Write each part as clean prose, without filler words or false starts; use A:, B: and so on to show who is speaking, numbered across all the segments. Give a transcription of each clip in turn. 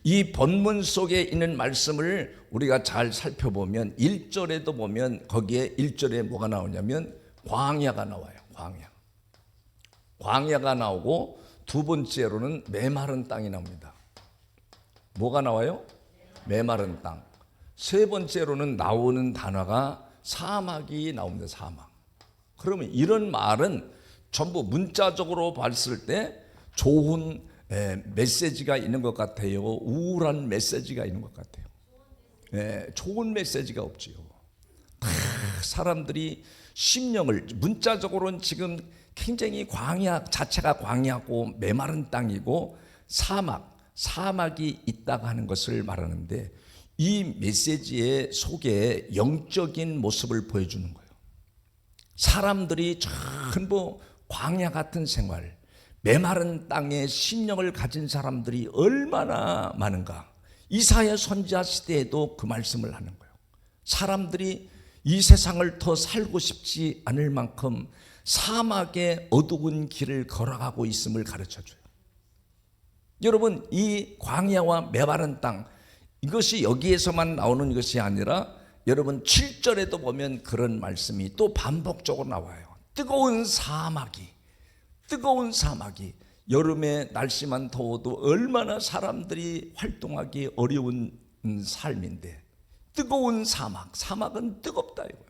A: 이 본문 속에 있는 말씀을 우리가 잘 살펴보면 1절에도 보면 거기에 1절에 뭐가 나오냐면 광야가 나와요. 광야가 나오고 두 번째로는 메마른 땅이 나옵니다. 뭐가 나와요? 메마른 땅. 세 번째로는 나오는 단어가 사막이 나옵니다. 사막. 그러면 이런 말은 전부 문자적으로 봤을 때 좋은 메시지가 있는 것 같아요? 우울한 메시지가 있는 것 같아요? 좋은 메시지가 없지요. 사람들이 심령을, 문자적으로는 지금 굉장히 광야 자체가 광야고 메마른 땅이고 사막이 있다고 하는 것을 말하는데, 이 메시지의 속에 영적인 모습을 보여주는 거예요. 사람들이 전부 광야 같은 생활, 메마른 땅에 심령을 가진 사람들이 얼마나 많은가. 이사야 선지자 시대에도 그 말씀을 하는 거예요. 사람들이 이 세상을 더 살고 싶지 않을 만큼 사막의 어두운 길을 걸어가고 있음을 가르쳐줘요. 여러분, 이 광야와 메마른 땅, 이것이 여기에서만 나오는 것이 아니라 여러분 7절에도 보면 그런 말씀이 또 반복적으로 나와요. 뜨거운 사막이 여름에 날씨만 더워도 얼마나 사람들이 활동하기 어려운 삶인데, 뜨거운 사막은 뜨겁다 이거예요.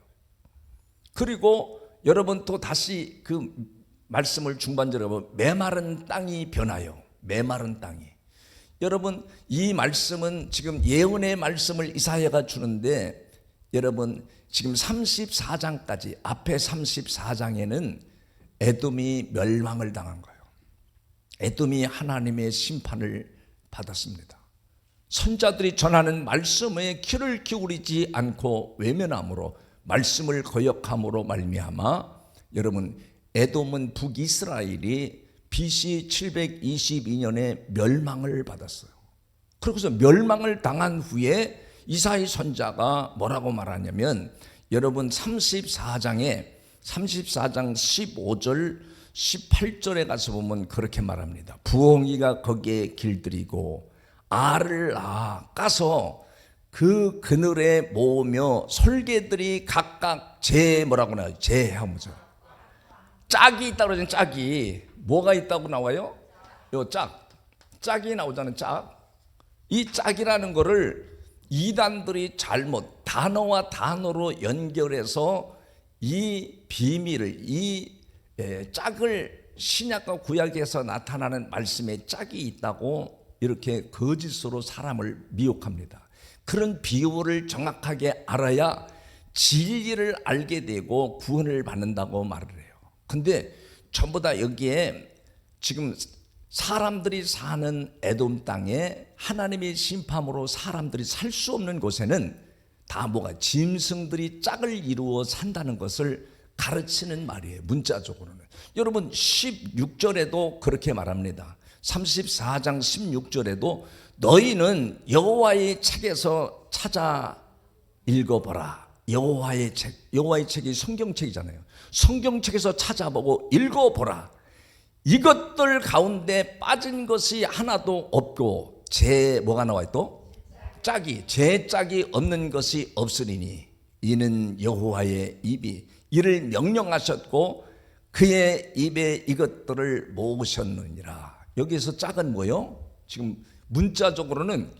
A: 그리고 여러분 또 다시 그 말씀을 중반절에 보면 메마른 땅이 변하여, 메마른 땅이. 여러분, 이 말씀은 지금 예언의 말씀을 이사야가 주는데, 여러분 지금 34장까지, 앞에 34장에는 에돔이 멸망을 당한 거예요. 에돔이 하나님의 심판을 받았습니다. 선자들이 전하는 말씀에 귀를 기울이지 않고 외면함으로, 말씀을 거역함으로 말미암아 여러분 에돔은 북이스라엘이 BC 722년에 멸망을 받았어요. 그래서 멸망을 당한 후에 이사야 선자가 뭐라고 말하냐면, 여러분 34장 15절 18절에 가서 보면 그렇게 말합니다. 부엉이가 거기에 길들이고 알을 까서 그 그늘에 모으며 솔개들이 각각 뭐라고 나와요? 하면서 짝이 있다고 그러잖아요. 짝이 뭐가 있다고 나와요? 요 짝이 나오잖아요. 이 짝이라는 거를 이단들이 잘못 단어와 단어로 연결해서 이 비밀을, 이 짝을 신약과 구약에서 나타나는 말씀에 짝이 있다고 이렇게 거짓으로 사람을 미혹합니다. 그런 비유를 정확하게 알아야 진리를 알게 되고 구원을 받는다고 말을 해요. 근데 전부 다 여기에 지금 사람들이 사는 에돔 땅에 하나님의 심판으로 사람들이 살 수 없는 곳에는 다 뭐가 짐승들이 짝을 이루어 산다는 것을 가르치는 말이에요. 문자적으로는. 여러분 16절에도 그렇게 말합니다. 34장 16절에도 너희는 여호와의 책에서 찾아 읽어보라. 여호와의 책이 성경책이잖아요. 성경책에서 찾아보고 읽어보라. 이것들 가운데 빠진 것이 하나도 없고 뭐가 나와요 또? 짝이 없는 것이 없으리니 이는 여호와의 입이 이를 명령하셨고 그의 입에 이것들을 모으셨느니라. 여기서 짝은 뭐요? 지금 문자적으로는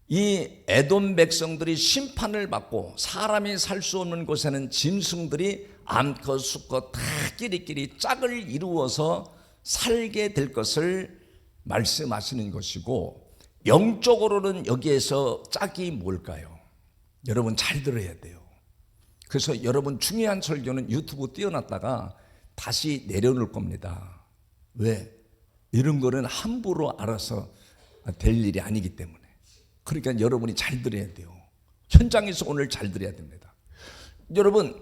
A: 이 에돔 백성들이 심판을 받고 사람이 살 수 없는 곳에는 짐승들이 암컷 수컷 다 끼리끼리 짝을 이루어서 살게 될 것을 말씀하시는 것이고, 영적으로는 여기에서 짝이 뭘까요? 여러분 잘 들어야 돼요. 그래서 여러분 중요한 설교는 유튜브 띄워놨다가 다시 내려놓을 겁니다. 왜? 이런 거는 함부로 알아서 될 일이 아니기 때문에. 그러니까 여러분이 잘 들어야 돼요. 현장에서 오늘 잘 들어야 됩니다. 여러분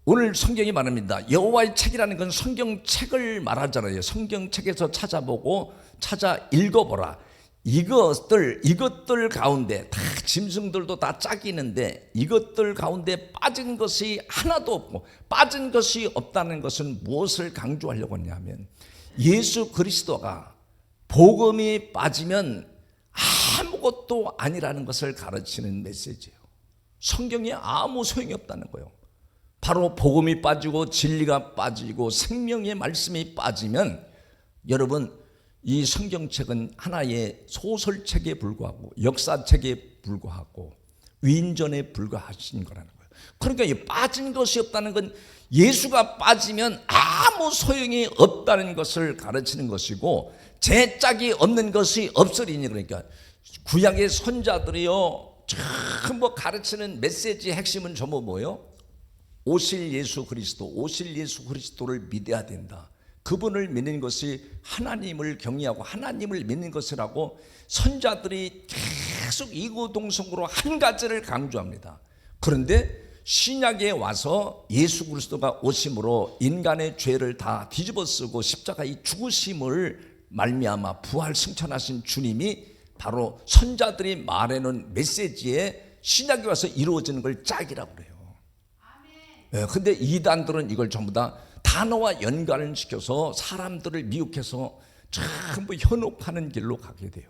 A: 오늘 성경이 말합니다. 여호와의 책이라는 건 성경책을 말하잖아요. 성경책에서 찾아보고 찾아 읽어보라. 이것들 가운데 다 짐승들도 다 짝이 있는데 이것들 가운데 빠진 것이 하나도 없고, 빠진 것이 없다는 것은 무엇을 강조하려고 하냐면 예수 그리스도가 복음이 빠지면 아무것도 아니라는 것을 가르치는 메시지예요. 성경에 아무 소용이 없다는 거예요. 바로 복음이 빠지고 진리가 빠지고 생명의 말씀이 빠지면 여러분, 이 성경책은 하나의 소설책에 불과하고 역사책에 불과하고 위인전에 불과하신 거라는 거예요. 그러니까 이 빠진 것이 없다는 건 예수가 빠지면 아무 소용이 없다는 것을 가르치는 것이고, 제 짝이 없는 것이 없으리니, 그러니까 구약의 선자들이요 전부 가르치는 메시지의 핵심은 전부 뭐예요? 오실 예수 그리스도를 믿어야 된다. 그분을 믿는 것이 하나님을 경외하고 하나님을 믿는 것이라고 선자들이 계속 이구동성으로 한 가지를 강조합니다. 그런데 신약에 와서 예수 그리스도가 오심으로 인간의 죄를 다 뒤집어쓰고 십자가의 죽으심을 말미암아 부활 승천하신 주님이 바로 선자들이 말해놓은 메시지에 신약에 와서 이루어지는 걸 짝이라고 그래요. 근데 이단들은 이걸 전부 다 단어와 연관을 시켜서 사람들을 미혹해서 전부 현혹하는 길로 가게 돼요.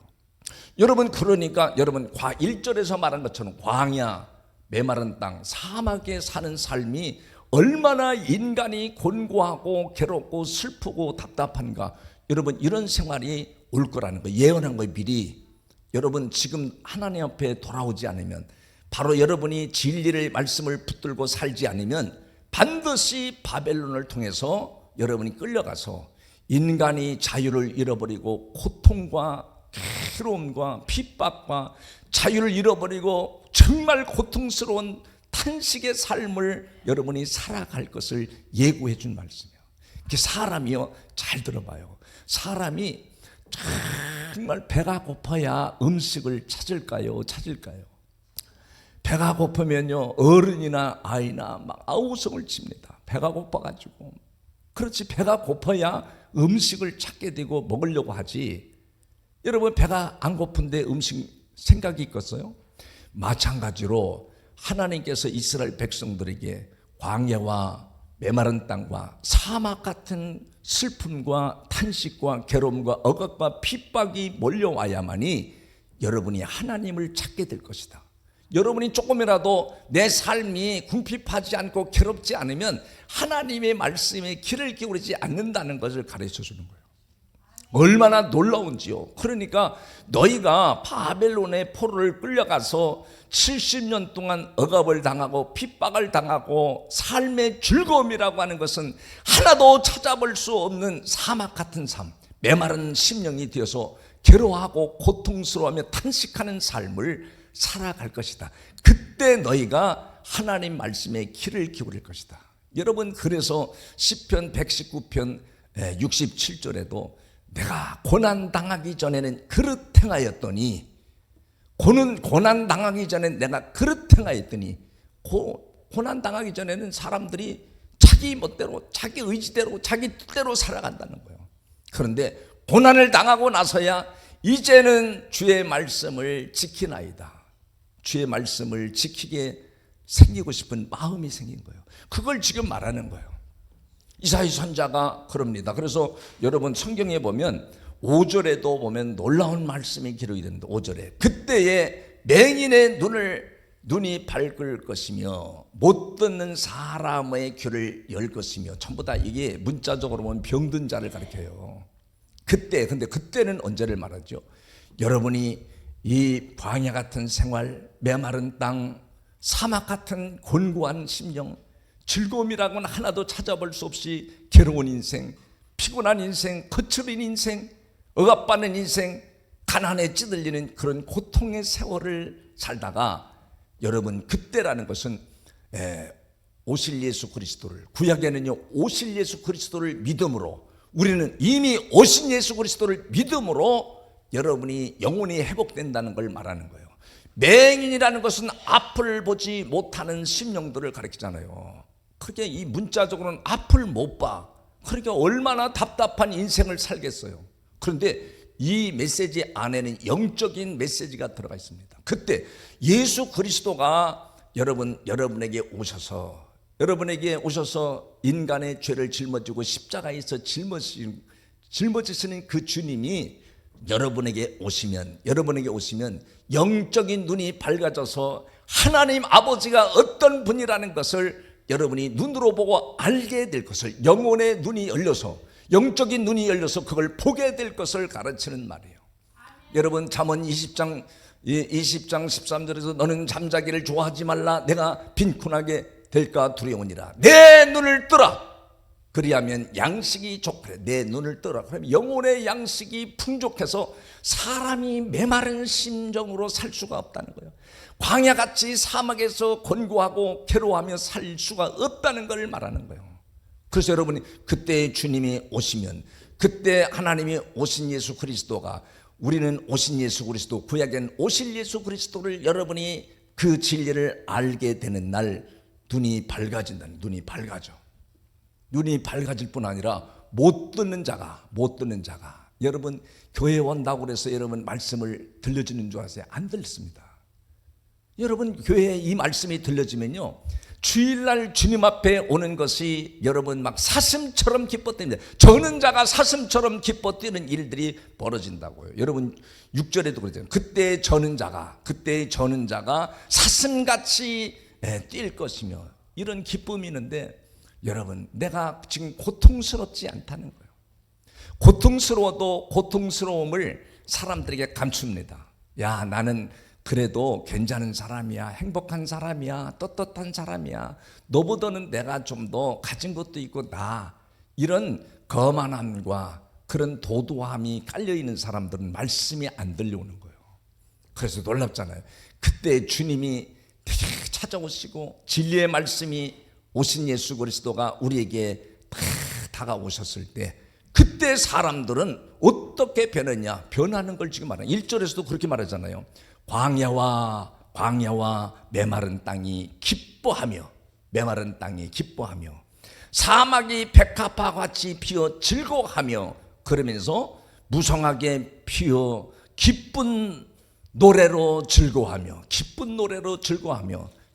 A: 여러분, 그러니까 여러분 1절에서 말한 것처럼 광야, 메마른 땅, 사막에 사는 삶이 얼마나 인간이 곤고하고 괴롭고 슬프고 답답한가. 여러분, 이런 생활이 올 거라는 거 예언한 거예요, 미리. 여러분, 지금 하나님 앞에 돌아오지 않으면, 바로 여러분이 진리를 말씀을 붙들고 살지 않으면 반드시 바벨론을 통해서 여러분이 끌려가서 인간이 자유를 잃어버리고 고통과 괴로움과 핍박과 자유를 잃어버리고 정말 고통스러운 탄식의 삶을 여러분이 살아갈 것을 예고해 준 말씀이에요. 사람이요, 잘 들어봐요. 사람이 정말 배가 고파야 음식을 찾을까요? 배가 고프면요, 어른이나 아이나 막 아우성을 칩니다. 배가 고파가지고. 그렇지, 배가 고파야 음식을 찾게 되고 먹으려고 하지. 여러분, 배가 안 고픈데 음식 생각이 있겠어요? 마찬가지로 하나님께서 이스라엘 백성들에게 광야와 메마른 땅과 사막 같은 슬픔과 탄식과 괴로움과 억압과 핍박이 몰려와야만이 여러분이 하나님을 찾게 될 것이다. 여러분이 조금이라도 내 삶이 궁핍하지 않고 괴롭지 않으면 하나님의 말씀에 귀를 기울이지 않는다는 것을 가르쳐 주는 거예요. 얼마나 놀라운지요. 그러니까 너희가 바벨론의 포로를 끌려가서 70년 동안 억압을 당하고 핍박을 당하고 삶의 즐거움이라고 하는 것은 하나도 찾아볼 수 없는 사막 같은 삶, 메마른 심령이 되어서 괴로워하고 고통스러워하며 탄식하는 삶을 살아갈 것이다. 그때 너희가 하나님 말씀에 귀를 기울일 것이다. 여러분, 그래서 시편 119편 67절에도 내가 고난당하기 전에는 그릇 행하였더니, 고난당하기 전에 내가 그릇 행하였더니, 고난당하기 전에는 사람들이 자기 멋대로 자기 의지대로 자기 뜻대로 살아간다는 거예요. 그런데 고난을 당하고 나서야 이제는 주의 말씀을 지키나이다. 주의 말씀을 지키게 생기고 싶은 마음이 생긴 거예요. 그걸 지금 말하는 거예요. 이사야 선자가 그럽니다. 그래서 여러분 성경에 보면 5절에도 보면 놀라운 말씀이 기록이 됩니다. 5절에 그때에 맹인의 눈이 밝을 것이며 못 듣는 사람의 귀를 열 것이며, 전부 다 이게 문자적으로 보면 병든 자를 가리켜요. 근데 그때는 언제를 말하죠? 여러분이 이 광야 같은 생활, 메마른 땅, 사막 같은 곤고한 심령, 즐거움이라고는 하나도 찾아볼 수 없이 괴로운 인생, 피곤한 인생, 거칠은 인생, 억압받는 인생, 가난에 찌들리는 그런 고통의 세월을 살다가, 여러분 그때라는 것은 오실 예수 그리스도를, 구약에는요 오실 예수 그리스도를 믿음으로, 우리는 이미 오신 예수 그리스도를 믿음으로 여러분이 영혼이 회복된다는 걸 말하는 거예요. 맹인이라는 것은 앞을 보지 못하는 심령들을 가리키잖아요. 그게 이 문자적으로는 앞을 못 봐. 그러니까 얼마나 답답한 인생을 살겠어요. 그런데 이 메시지 안에는 영적인 메시지가 들어가 있습니다. 그때 예수 그리스도가 여러분에게 오셔서 인간의 죄를 짊어지고 십자가에서 짊어지시는 그 주님이 여러분에게 오시면 영적인 눈이 밝아져서 하나님 아버지가 어떤 분이라는 것을 여러분이 눈으로 보고 알게 될 것을, 영혼의 눈이 열려서, 영적인 눈이 열려서 그걸 보게 될 것을 가르치는 말이에요. 여러분, 잠언 20장 13절에서 너는 잠자기를 좋아하지 말라. 내가 빈곤하게 될까 두려우니라. 내 눈을 뜨라. 그리하면 양식이 좋으래. 내 눈을 뜨라. 그러면 영혼의 양식이 풍족해서 사람이 메마른 심정으로 살 수가 없다는 거예요. 광야같이 사막에서 곤고하고 괴로워하며 살 수가 없다는 걸 말하는 거예요. 그래서 여러분이 그때 주님이 오시면, 그때 하나님이 오신 예수 그리스도가, 우리는 오신 예수 그리스도, 구약엔 오실 예수 그리스도를 여러분이 그 진리를 알게 되는 날 눈이 밝아진다는, 눈이 밝아져. 눈이 밝아질 뿐 아니라 못 듣는 자가, 여러분 교회 온다고 그래서 여러분 말씀을 들려주는 줄 아세요? 안 들습니다. 여러분 교회에 이 말씀이 들려지면요, 주일날 주님 앞에 오는 것이 여러분 막 사슴처럼 기뻐 뛰는데, 저는 자가 사슴처럼 기뻐 뛰는 일들이 벌어진다고요. 여러분 6절에도 그러잖아요. 그때 저는 자가 사슴같이 뛸 것이며, 이런 기쁨이 있는데, 여러분 내가 지금 고통스럽지 않다는 거예요. 고통스러워도 고통스러움을 사람들에게 감춥니다. 야, 나는 그래도 괜찮은 사람이야, 행복한 사람이야, 떳떳한 사람이야, 너보다는 내가 좀 더 가진 것도 있고 이런 거만함과 그런 도도함이 깔려있는 사람들은 말씀이 안 들려오는 거예요. 그래서 놀랍잖아요. 그때 주님이 찾아오시고 진리의 말씀이 오신 예수 그리스도가 우리에게 다가오셨을 때, 그때 사람들은 어떻게 변했냐? 변하는 걸 지금 말해요. 1절에서도 그렇게 말하잖아요. 광야와 메마른 땅이 기뻐하며, 사막이 백합화 같이 피어 즐거워하며, 그러면서 무성하게 피어 기쁜 노래로 즐거워하며,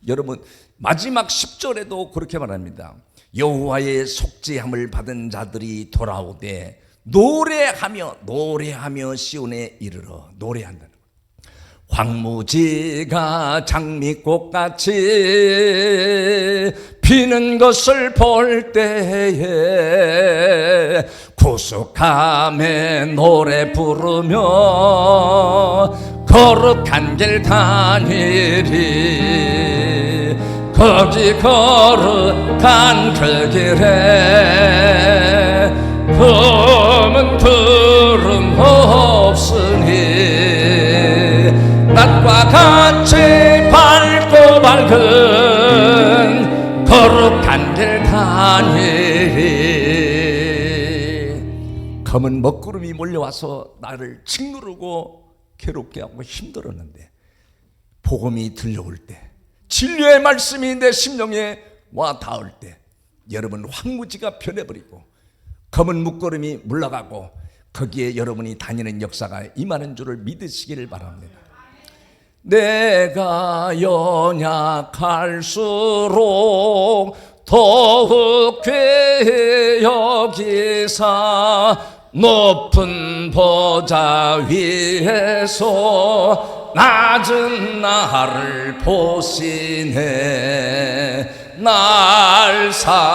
A: 여러분 마지막 10절에도 그렇게 말합니다. 여호와의 속죄함을 받은 자들이 돌아오되 노래하며 시온에 이르러, 노래한다는 거예요. 황무지가 장미꽃같이 피는 것을 볼 때에 구속함에 노래 부르며 거룩한 길 다니리. 거기 거룩한 그 길에 검은 구름 없으니 낮과 같이 밝고 밝은 거룩한 길 다니리. 검은 먹구름이 몰려와서 나를 짓누르고 괴롭게 하고 힘들었는데, 복음이 들려올 때, 진리의 말씀이 내 심령에 와 닿을 때, 여러분 황무지가 변해버리고 검은 먹구름이 물러가고 거기에 여러분이 다니는 역사가 임하는 줄을 믿으시기를 바랍니다. 내가 연약할수록 더욱 괴 여기사 높은 보좌 위에서 낮은 나를 보시네. 날 사랑하심,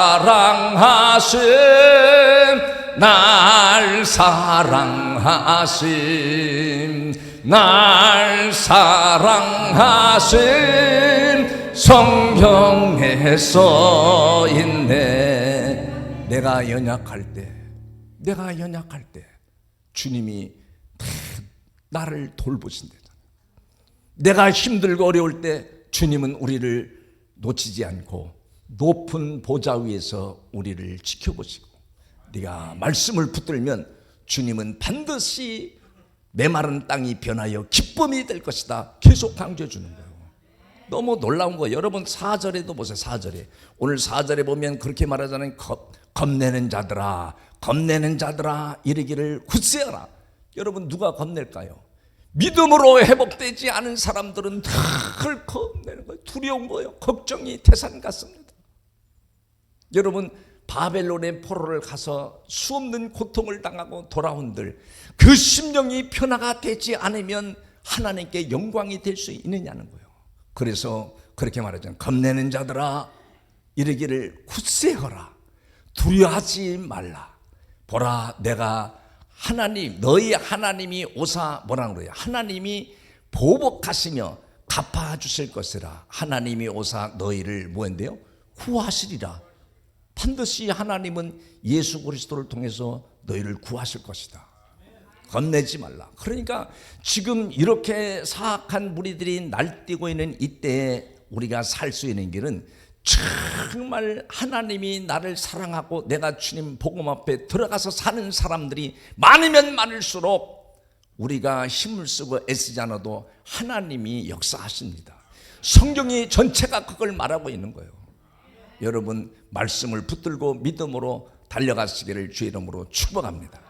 A: 성경에 써 있네. 내가 연약할 때 주님이 나를 돌보신대잖아요. 내가 힘들고 어려울 때 주님은 우리를 놓치지 않고 높은 보좌 위에서 우리를 지켜보시고, 네가 말씀을 붙들면 주님은 반드시 메마른 땅이 변하여 기쁨이 될 것이다, 계속 강조해 주는 거예요. 너무 놀라운 거예요. 여러분 4절에도 보세요. 4절에, 오늘 4절에 보면 그렇게 말하잖아요. 겁내는 자들아 이르기를 굳세어라. 여러분 누가 겁낼까요? 믿음으로 회복되지 않은 사람들은 늘 겁내는 거예요. 두려운 거예요. 걱정이 태산 같습니다. 여러분 바벨론의 포로를 가서 수없는 고통을 당하고 돌아온들 그 심령이 변화가 되지 않으면 하나님께 영광이 될 수 있느냐는 거예요. 그래서 그렇게 말하잖아요. 겁내는 자들아 이르기를 굳세어라, 두려워하지 말라. 보라, 내가 하나님, 너희 하나님이 오사 뭐라는 거예요? 하나님이 보복하시며 갚아주실 것이라. 하나님이 오사 너희를 뭐한대요? 구하시리라. 반드시 하나님은 예수 그리스도를 통해서 너희를 구하실 것이다. 겁내지 말라. 그러니까 지금 이렇게 사악한 무리들이 날뛰고 있는 이때에 우리가 살 수 있는 길은 정말 하나님이 나를 사랑하고 내가 주님 복음 앞에 들어가서 사는 사람들이 많으면 많을수록 우리가 힘을 쓰고 애쓰지 않아도 하나님이 역사하십니다. 성경이 전체가 그걸 말하고 있는 거예요. 여러분 말씀을 붙들고 믿음으로 달려가시기를 주의 이름으로 축복합니다.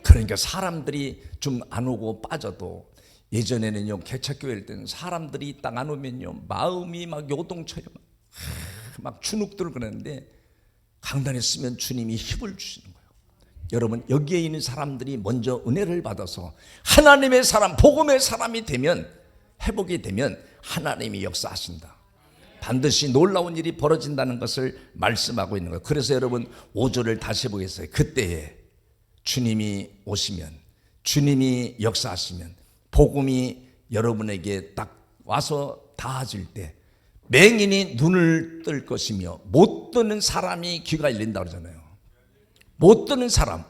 A: 그러니까 사람들이 좀 안 오고 빠져도 예전에는요 개척교회일 때는 사람들이 딱 안 오면요 마음이 막 요동쳐요. 막 주눅들 그러는데 강단에 쓰면 주님이 힘을 주시는 거예요. 여러분 여기에 있는 사람들이 먼저 은혜를 받아서 하나님의 사람, 복음의 사람이 되면, 회복이 되면 하나님이 역사하신다. 반드시 놀라운 일이 벌어진다는 것을 말씀하고 있는 거예요. 그래서 여러분 5절을 다시 보겠어요. 그때에 주님이 오시면, 주님이 역사하시면, 복음이 여러분에게 딱 와서 닿아질 때 맹인이 눈을 뜰 것이며 못 듣는 사람이 귀가 열린다고 그러잖아요. 못 듣는 사람.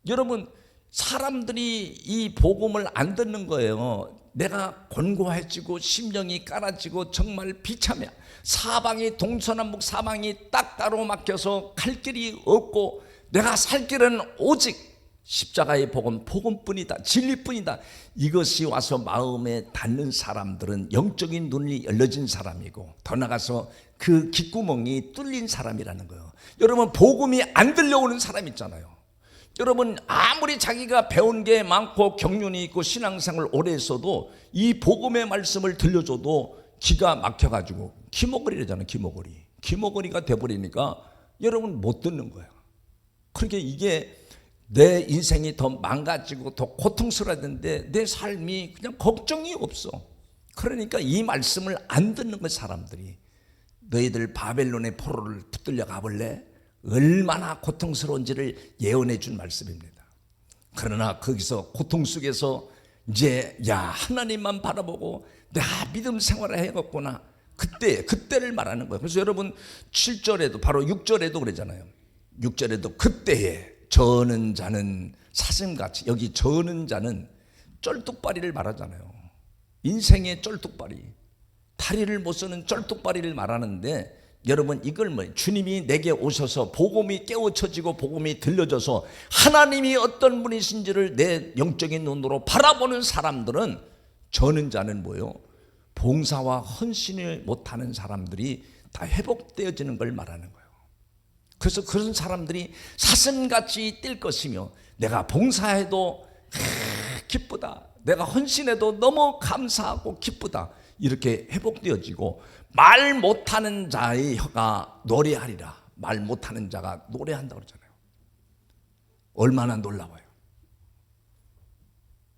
A: 여러분 사람들이 이 복음을 안 듣는 거예요. 내가 곤고해지고 심령이 깔아지고 정말 비참해. 사방이 동서남북 사방이 딱 따로 막혀서 갈 길이 없고 내가 살 길은 오직 십자가의 복음, 복음뿐이다, 진리뿐이다. 이것이 와서 마음에 닿는 사람들은 영적인 눈이 열려진 사람이고 더 나가서 그 귓구멍이 뚫린 사람이라는 거예요. 여러분 복음이 안 들려오는 사람 있잖아요. 여러분 아무리 자기가 배운 게 많고 경륜이 있고 신앙생활을 오래 했어도 이 복음의 말씀을 들려줘도 기가 막혀가지고 기모거리잖아요. 기모거리가 돼버리니까 여러분 못 듣는 거예요. 그러니까 이게 내 인생이 더 망가지고 더 고통스러워졌는데 내 삶이 그냥 걱정이 없어. 그러니까 이 말씀을 안 듣는 거 사람들이. 너희들 바벨론의 포로를 붙들려 가볼래? 얼마나 고통스러운지를 예언해 준 말씀입니다. 그러나 거기서 고통 속에서 이제 야 하나님만 바라보고 내가 믿음 생활을 해야겠구나. 그때를 말하는 거예요. 그래서 여러분 7절에도 바로 6절에도 그러잖아요. 6절에도 그때에 저는 자는 사슴같이, 여기 저는 자는 쩔뚝발이를 말하잖아요. 인생의 쩔뚝발이, 다리를 못 쓰는 쩔뚝발이를 말하는데 여러분 이걸 뭐예요? 주님이 내게 오셔서 복음이 깨우쳐지고 복음이 들려져서 하나님이 어떤 분이신지를 내 영적인 눈으로 바라보는 사람들은 저는 자는 뭐예요? 봉사와 헌신을 못하는 사람들이 다 회복되어지는 걸 말하는 거예요. 그래서 그런 사람들이 사슴같이 뛸 것이며 내가 봉사해도 기쁘다, 내가 헌신해도 너무 감사하고 기쁘다, 이렇게 회복되어지고 말 못하는 자의 혀가 노래하리라. 말 못하는 자가 노래한다고 그러잖아요. 얼마나 놀라워요.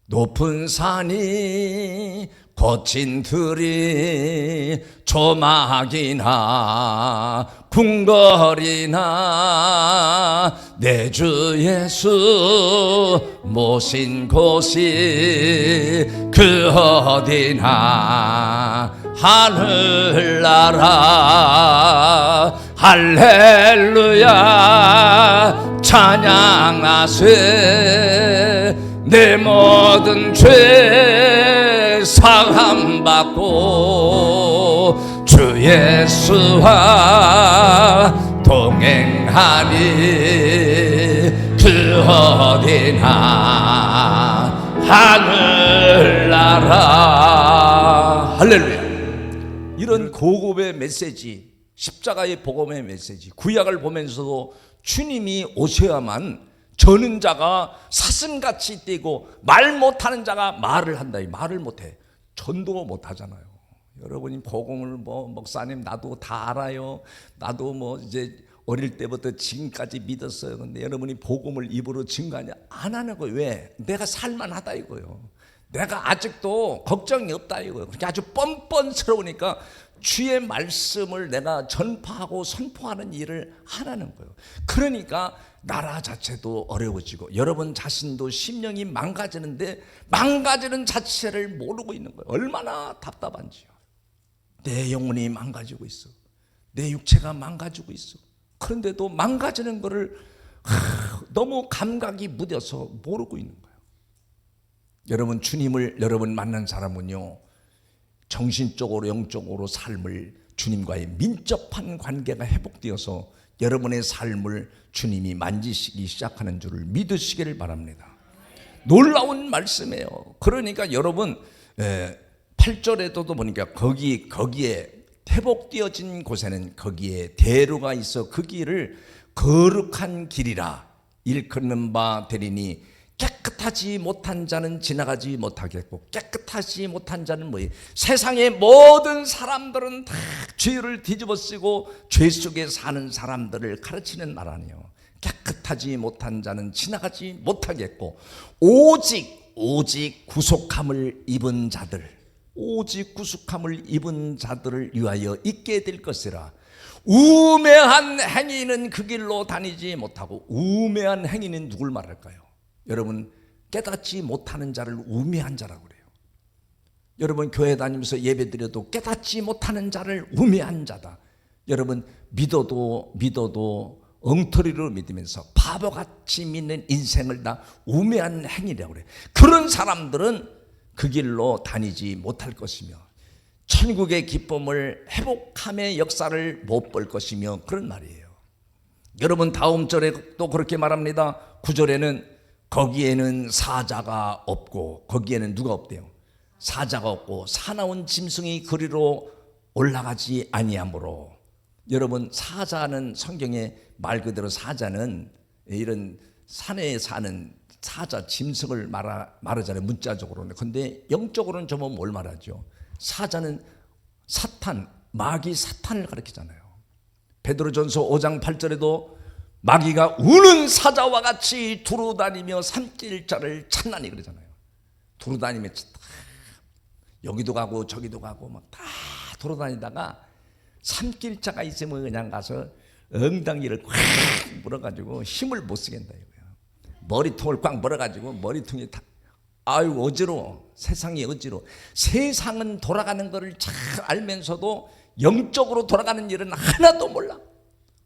A: 높은 산이 거친 들이 조막이나 궁궐이나 내 주 예수 모신 곳이 그 어디나 하늘나라 할렐루야 찬양하세. 내 모든 죄 사함받고 주 예수와 동행하니 그 어디나 하늘나라. 할렐루야. 이런 고급의 메시지, 십자가의 복음의 메시지, 구약을 보면서도 주님이 오셔야만 저는 자가 사슴같이 뛰고 말 못하는 자가 말을 한다. 말을 못해. 전도 못하잖아요. 여러분이 복음을 뭐 목사님 나도 다 알아요, 나도 뭐 이제 어릴 때부터 지금까지 믿었어요. 근데 여러분이 복음을 입으로 증거하냐? 안 하는 거예요. 왜? 내가 살만하다 이거요. 내가 아직도 걱정이 없다 이거예요. 그게 아주 뻔뻔스러우니까 주의 말씀을 내가 전파하고 선포하는 일을 안 하는 거예요. 그러니까 나라 자체도 어려워지고 여러분 자신도 심령이 망가지는데 망가지는 자체를 모르고 있는 거예요. 얼마나 답답한지요. 내 영혼이 망가지고 있어. 내 육체가 망가지고 있어. 그런데도 망가지는 거를 너무 감각이 무뎌서 모르고 있는 거예요. 여러분 주님을 여러분 만난 사람은요, 정신적으로 영적으로 삶을 주님과의 민첩한 관계가 회복되어서 여러분의 삶을 주님이 만지시기 시작하는 줄을 믿으시기를 바랍니다. 놀라운 말씀이에요. 그러니까 여러분 8절에도 보니까 거기에 회복되어진 곳에는 거기에 대로가 있어 그 길을 거룩한 길이라 일컫는 바 되리니 깨끗하지 못한 자는 지나가지 못하겠고 깨끗하지 못한 자는 뭐예요? 세상의 모든 사람들은 다 죄를 뒤집어쓰고 죄 속에 사는 사람들을 가르치는 말 아니에요. 깨끗하지 못한 자는 지나가지 못하겠고 오직 구속함을 입은 자들, 오직 구속함을 입은 자들을 위하여 있게 될 것이라. 우매한 행위는 그 길로 다니지 못하고, 우매한 행위는 누굴 말할까요? 여러분 깨닫지 못하는 자를 우매한 자라고 그래요. 여러분 교회 다니면서 예배 드려도 깨닫지 못하는 자를 우매한 자다. 여러분 믿어도 엉터리로 믿으면서 바보같이 믿는 인생을 다 우매한 행위라고 그래요. 그런 사람들은 그 길로 다니지 못할 것이며 천국의 기쁨을 회복함의 역사를 못 볼 것이며 그런 말이에요. 여러분 다음 절에 또 그렇게 말합니다. 9절에는 거기에는 사자가 없고, 거기에는 누가 없대요? 사자가 없고 사나운 짐승이 그리로 올라가지 아니하므로. 여러분 사자는 성경에 말 그대로 사자는 이런 산에 사는 사자 짐승을 말하잖아요, 문자적으로는. 근데 영적으로는 저는 뭘 말하죠? 사자는 사탄, 마귀 사탄을 가리키잖아요. 베드로전서 5장 8절에도 마귀가 우는 사자와 같이 두루다니며 삼킬 자를 찾나니 그러잖아요. 두루다니며 여기도 가고 저기도 가고 막 다 돌아다니다가 삼킬 자가 있으면 그냥 가서 엉덩이를 꽉 물어가지고 힘을 못 쓰겠다 이거예요. 머리통을 꽉 물어가지고 머리통이 다 아유 어지러워. 세상이 어지러워. 세상은 돌아가는 것을 잘 알면서도 영적으로 돌아가는 일은 하나도 몰라.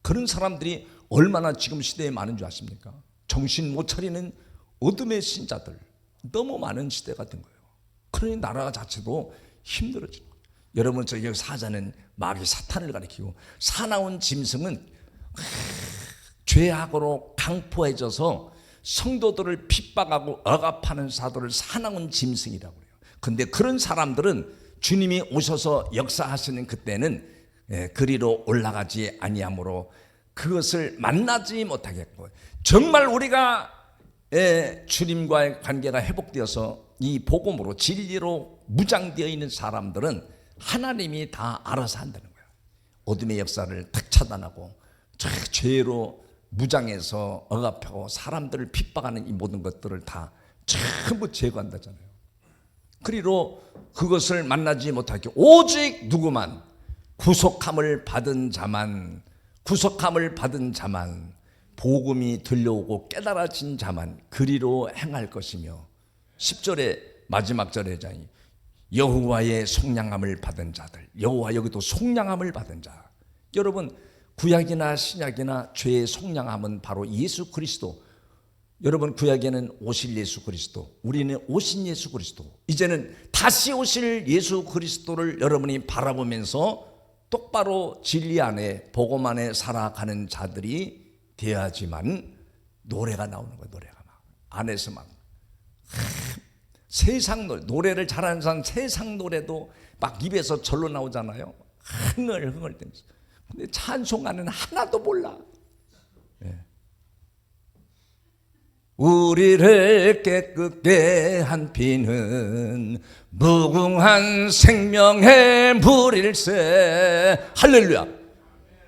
A: 그런 사람들이 얼마나 지금 시대에 많은 줄 아십니까? 정신 못 차리는 어둠의 신자들 너무 많은 시대가 된 거예요. 그러니 나라 자체도 힘들어지는 거예요. 여러분 저기 사자는 마귀 사탄을 가리키고 사나운 짐승은 죄악으로 강포해져서 성도들을 핍박하고 억압하는 사도를 사나운 짐승이라고 해요. 근데 그런 사람들은 주님이 오셔서 역사하시는 그때는 그리로 올라가지 아니하므로 그것을 만나지 못하겠고, 정말 우리가 주님과의 관계가 회복되어서 이 복음으로 진리로 무장되어 있는 사람들은 하나님이 다 알아서 한다는 거예요. 어둠의 역사를 탁 차단하고 죄로 무장해서 억압하고 사람들을 핍박하는 이 모든 것들을 다 전부 제거한다잖아요. 그리로 그것을 만나지 못하게 오직 누구만 구속함을 받은 자만, 복음이 들려오고 깨달아진 자만 그리로 행할 것이며, 10절에 마지막 절에 여호와의 속량함을 받은 자들, 여호와 여기도 속량함을 받은 자. 여러분 구약이나 신약이나 죄의 속량함은 바로 예수 그리스도. 여러분 구약에는 오실 예수 그리스도, 우리는 오신 예수 그리스도, 이제는 다시 오실 예수 그리스도를 여러분이 바라보면서 똑바로 진리 안에 복음 안에 살아가는 자들이 되어야지만 노래가 나오는 거예요. 노래가 막 안에서 막 세상 노래를 잘하는 사람 세상 노래도 막 입에서 절로 나오잖아요. 흥얼흥얼대면서. 근데 찬송가는 하나도 몰라. 우리를 깨끗게 한 피는 무궁한 생명의 물일세. 할렐루야.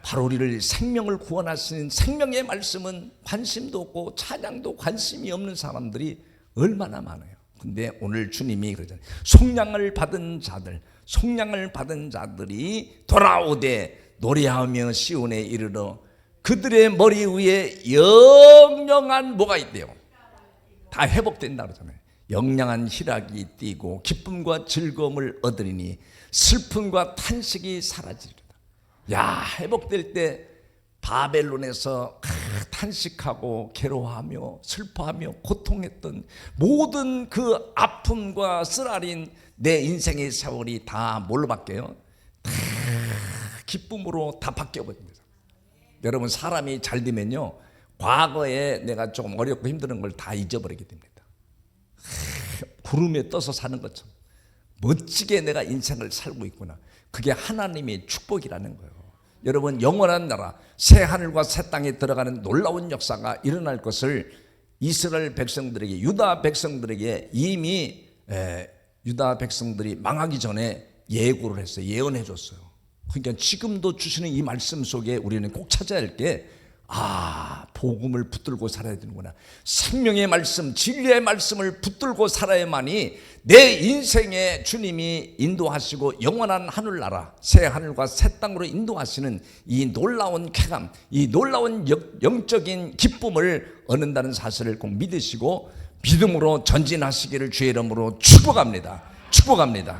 A: 바로 우리를 생명을 구원하시는 생명의 말씀은 관심도 없고 찬양도 관심이 없는 사람들이 얼마나 많아요. 근데 오늘 주님이 그러잖아요. 속량을 받은 자들이 돌아오되 노래하며 시온에 이르러 그들의 머리 위에 영영한 뭐가 있대요? 다 회복된다 그러잖아요. 영영한 희락이 띠고 기쁨과 즐거움을 얻으리니 슬픔과 탄식이 사라지리라. 야, 회복될 때 바벨론에서 탄식하고 괴로워하며 슬퍼하며 고통했던 모든 그 아픔과 쓰라린 내 인생의 세월이 다 뭘로 바뀌어요? 다 기쁨으로 다 바뀌어버립니다. 여러분, 사람이 잘 되면요, 과거에 내가 조금 어렵고 힘든 걸 다 잊어버리게 됩니다. 구름에 떠서 사는 것처럼 멋지게 내가 인생을 살고 있구나. 그게 하나님의 축복이라는 거예요. 여러분, 영원한 나라, 새 하늘과 새 땅에 들어가는 놀라운 역사가 일어날 것을 이스라엘 백성들에게, 유다 백성들에게 이미 유다 백성들이 망하기 전에 예고를 했어요. 예언해 줬어요. 그러니까 지금도 주시는 이 말씀 속에 우리는 꼭 찾아야 할 게, 복음을 붙들고 살아야 되는구나. 생명의 말씀, 진리의 말씀을 붙들고 살아야만이 내 인생에 주님이 인도하시고 영원한 하늘나라, 새 하늘과 새 땅으로 인도하시는 이 놀라운 쾌감, 이 놀라운 영적인 기쁨을 얻는다는 사실을 꼭 믿으시고 믿음으로 전진하시기를 주의 이름으로 축복합니다. 축복합니다.